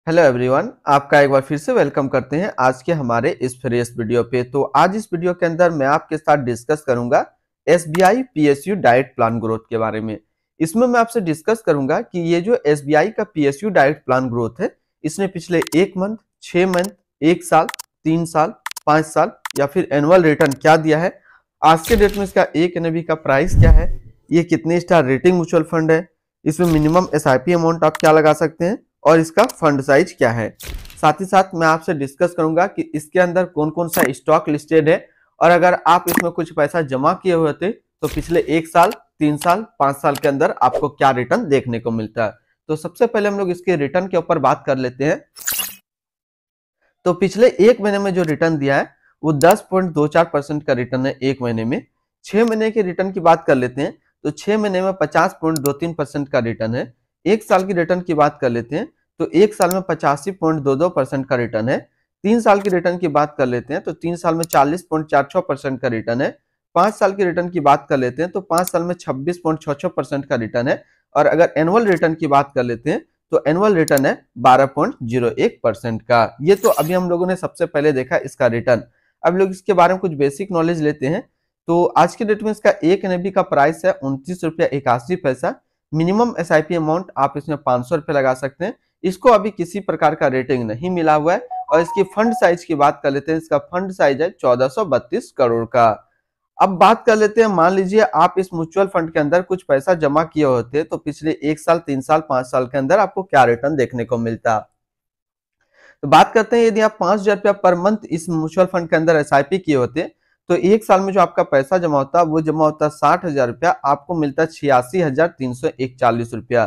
Hello everyone, आपका एक बार फिर से वेलकम करते हैं आज के हमारे इस फ्रेश वीडियो पे। तो आज इस वीडियो के अंदर मैं आपके साथ डिस्कस करूंगा SBI PSU diet plan growth के बारे में। इसमें मैं आपसे डिस्कस करूंगा कि ये जो एसबीआई का पीएसयू डाइट प्लान ग्रोथ है, इसने पिछले 1 मंथ, 6 मंथ, 1 साल, 3 साल, 5 साल या फिर एनुअल रिटर्न क्या दिया है। आज के डेट में इसका एक एनएबी का प्राइस क्या है, ये कितने स्टार रेटिंग म्यूचुअल फंड है, इसमें मिनिमम एसआईपी अमाउंट आप क्या लगा सकते हैं और इसका फंड साइज क्या है। साथ ही साथ मैं आपसे डिस्कस करूंगा कि इसके अंदर कौन कौन सा स्टॉक लिस्टेड है और अगर आप इसमें कुछ पैसा जमा किए हुए थे तो पिछले 1 साल, 3 साल, 5 साल के अंदर आपको क्या रिटर्न देखने को मिलता है। तो सबसे पहले हम लोग इसके रिटर्न के ऊपर बात कर लेते हैं। तो पिछले 1 महीने में जो रिटर्न दिया है वो 10.24% का रिटर्न है 1 महीने में। 6 महीने के रिटर्न की बात कर लेते हैं तो 6 महीने में 50.23% का रिटर्न है। 1 साल की रिटर्न की बात कर लेते हैं तो 1 साल में 85.22% का रिटर्न है। 3 साल की रिटर्न की बात कर लेते हैं तो 3 साल में 40.46% का रिटर्न है। 5 साल की रिटर्न की बात कर लेते हैं तो 5 साल में 26.66% का रिटर्न है। और अगर एनुअल रिटर्न की बात कर लेते हैं तो एनुअल रिटर्न है 12.01% का। ये तो अभी हम लोगों ने सबसे पहले देखा इसका रिटर्न। अब लोग इसके बारे में कुछ बेसिक नॉलेज लेते हैं। तो आज के डेट में इसका एक एनएबी का प्राइस है 29 रुपया 81 पैसा। मिनिमम एसआईपी अमाउंट आप इसमें 500 रुपये लगा सकते हैं। इसको अभी किसी प्रकार का रेटिंग नहीं मिला हुआ है। और इसकी फंड साइज की बात कर लेते हैं, इसका फंड साइज है 1432 करोड़ का। अब बात कर लेते हैं, मान लीजिए आप इस म्यूचुअल फंड के अंदर कुछ पैसा जमा किए होते तो पिछले 1 साल, 3 साल, 5 साल के अंदर आपको क्या रिटर्न देखने को मिलता। तो बात करते हैं, यदि आप 5,000 रुपया पर मंथ इस म्यूचुअल फंड के अंदर एसआईपी किए होते तो 1 साल में जो आपका पैसा जमा होता वो जमा होता 60,000 रुपया, आपको मिलता 86,341 रुपया।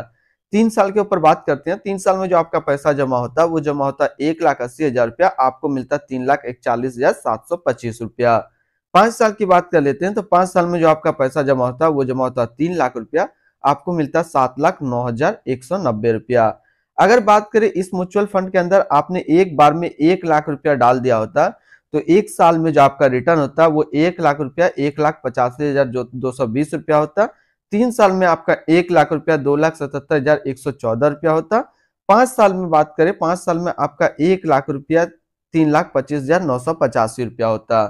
3 साल के ऊपर बात करते हैं, 3 साल में जो आपका पैसा जमा होता वो जमा होता 1,80,000 रुपया, आपको मिलता 3,41,725 रुपया। 5 साल की बात कर लेते हैं तो 5 साल में जो आपका पैसा जमा होता वो जमा होता 3 लाख रुपया, आपको मिलता 7,09,190 रुपया। अगर बात करें इस म्यूचुअल फंड के अंदर आपने एक बार में 1 लाख रुपया डाल दिया होता तो 1 साल में जो आपका रिटर्न होता वो 1 लाख रुपया 1,85,220 रुपया होता। 3 साल में आपका 1 लाख रुपया 2,77,114 रुपया होता। 5 साल में बात करें, 5 साल में आपका 1 लाख रुपया 3,25,985 रुपया होता।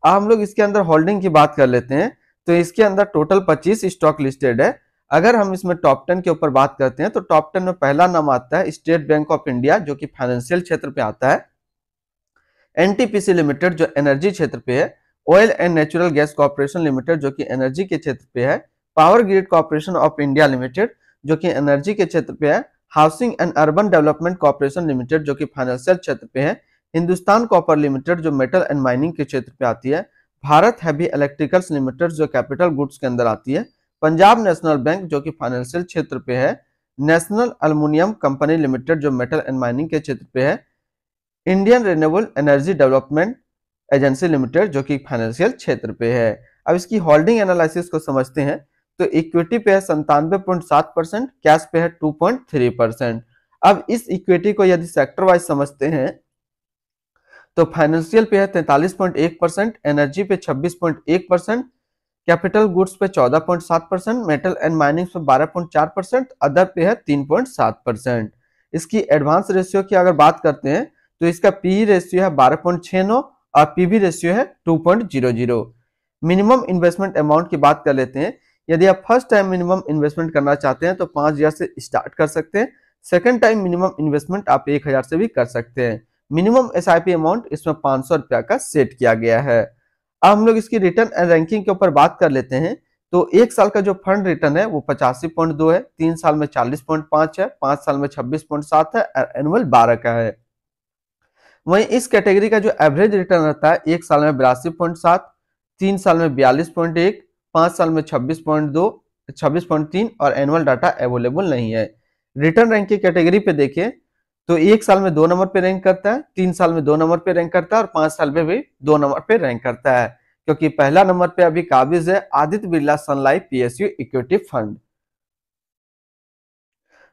अब हम लोग इसके अंदर होल्डिंग की बात कर लेते हैं। तो इसके अंदर टोटल 25 स्टॉक लिस्टेड है। अगर हम इसमें टॉप 10 के ऊपर बात करते हैं तो टॉप 10 में पहला नाम आता है स्टेट बैंक ऑफ इंडिया, जो कि फाइनेंशियल क्षेत्र पे आता है। एनटीपीसी लिमिटेड जो एनर्जी क्षेत्र पे है। Oil and natural gas corporation limited जो कि एनर्जी के क्षेत्र पे है। Power grid corporation of India limited जो कि एनर्जी के क्षेत्र पे है। Housing and urban development corporation limited जो कि फाइनेंशियल क्षेत्र पे है। हिंदुस्तान कॉपर लिमिटेड जो मेटल एंड माइनिंग के क्षेत्र पे आती है। भारत हैवी इलेक्ट्रिकल्स लिमिटेड जो कैपिटल गुड्स के अंदर आती है। पंजाब नेशनल बैंक जो कि फाइनेंशियल क्षेत्र पे है। नेशनल एल्युमिनियम कंपनी लिमिटेड जो मेटल एंड माइनिंग के क्षेत्र पे है। Indian renewable energy development agency limited जो कि फाइनेंशियल क्षेत्र पे है। अब इसकी होल्डिंग एनालिसिस को समझते हैं। तो इक्विटी पे है 97.7%, कैश पे है 2.3%। अब इस इक्विटी को यदि सेक्टर वाइज समझते हैं तो फाइनेंशियल पे है 43.1%, एनर्जी पे 26.1%, कैपिटल गुड्स पे 14.7%, मेटल एंड माइनिंग पे 12.4%, अदर पे है 3.7%। इसकी एडवांस रेशियो की अगर बात करते हैं तो इसका पी रेशियो है 12.69 और पीवी रेशियो है 2.00। मिनिमम इन्वेस्टमेंट अमाउंट की बात कर लेते हैं। यदि आप फर्स्ट टाइम मिनिमम इन्वेस्टमेंट करना चाहते हैं तो 5,000 से स्टार्ट कर सकते हैं। सेकंड टाइम मिनिमम इन्वेस्टमेंट आप 1,000 से भी कर सकते हैं। मिनिमम एसआईपी अमाउंट इसमें 500 रुपया का सेट किया गया है। अब हम लोग इसकी रिटर्न एंड रैंकिंग के ऊपर बात कर लेते हैं। तो 1 साल का जो फंड रिटर्न है वो 85.2 है, 3 साल में 40.5 है, 5 साल में 26.7 है और एनुअल 12 का है। वहीं इस कैटेगरी का जो एवरेज रिटर्न रहता है 1 साल में 82.7, 3 साल में 42.1, 5 साल में 26.2, 26.3 और एनुअल डाटा अवेलेबल नहीं है। रिटर्न रैंक की कैटेगरी पे देखें तो 1 साल में 2 नंबर पे रैंक करता है, 3 साल में 2 नंबर पे रैंक करता है और 5 साल में भी 2 नंबर पे रैंक करता है। क्योंकि पहला नंबर पे अभी काबिज है आदित्य बिरला सन लाइफ पीएसयू इक्विटी फंड।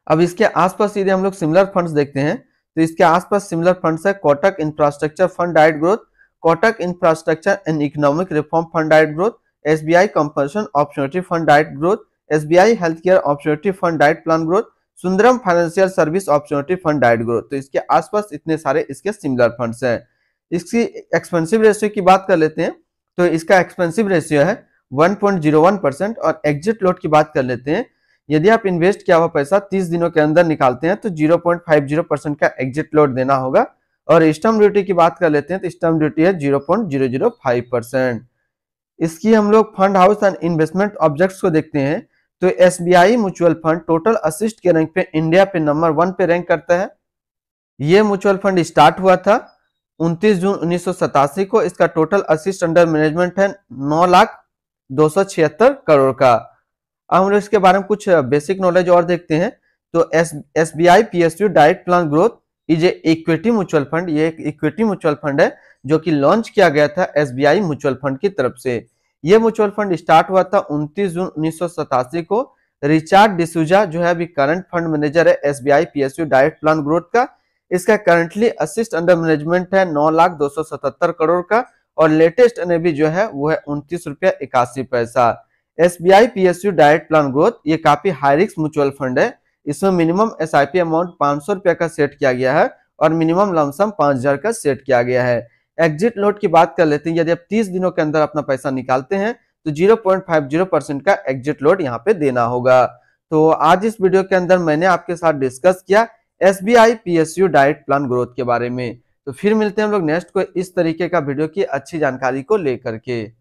अब इसके आसपास यदि हम लोग सिमिलर फंड्स देखते हैं तो इसके आसपास सिमिलर फंड्स है Kotak infrastructure fund diet growth, Kotak infrastructure and economic reform fund diet growth, SBI compulsion opportunity fund diet growth, SBI health care opportunity fund diet plan growth, Sundaram financial service opportunity fund diet growth. तो इसके आसपास इतने सारे इसके similar funds हैं। इसकी expensive ratio की बात कर लेते हैं, तो इसका एक्सपेंसिव रेशियो है 1.01% और एग्जिट लोड की बात कर लेते हैं। यदि आप इन्वेस्ट किया हुआ पैसा 30 दिनों के अंदर निकालते हैं तो 0.50% का एग्जिट लोड देना होगा। और स्टैम्प ड्यूटी की बात कर लेते हैं तो स्टैम्प ड्यूटी है 0.005%। इसकी हम लोग fund house and investment objects को देखते हैं तो SBI mutual fund total assist के रैंक पे इंडिया पे नंबर 1 पे रैंक करता है। ये म्यूचुअल फंड स्टार्ट हुआ था 29 जून 1987 को। इसका टोटल असिस्ट अंडर मैनेजमेंट है 9,276 करोड़ का। अब हम लोग इसके बारे में कुछ बेसिक नॉलेज और देखते हैं। तो SBI PSU direct plan growth is a equity mutual fund. ये एक इक्विटी म्यूचुअल फंड है जो कि लॉन्च किया गया था एसबीआई म्यूचुअल फंड की तरफ से। ये म्यूचुअल फंड स्टार्ट हुआ था 29 जून 1987 को। रिचार्ड डिसूजा जो है अभी करंट फंड मैनेजर है SBI PSU direct plan growth का। इसका करंटली असिस्ट अंडर मैनेजमेंट है 9,277 करोड़ का और लेटेस्ट एनएवी जो है वो है 29 रुपया 81 पैसा। SBI PSU direct plan growth ये काफी हाई रिस्क म्यूचुअल फंड है। इसमें मिनिमम एसआईपी अमाउंट 500 रुपया का सेट किया गया है और मिनिमम लमसम 5,000 का सेट किया गया है। एग्जिट लोड की बात कर लेते हैं। यदि आप 30 दिनों के अंदर अपना पैसा निकालते हैं तो 0.50% का एग्जिट लोड यहाँ पे देना होगा। तो आज इस वीडियो के अंदर मैंने आपके साथ डिस्कस किया SBI PSU direct plan growth के बारे में। तो फिर मिलते हैं हम लोग नेक्स्ट को इस तरीके का वीडियो की अच्छी जानकारी को लेकर के।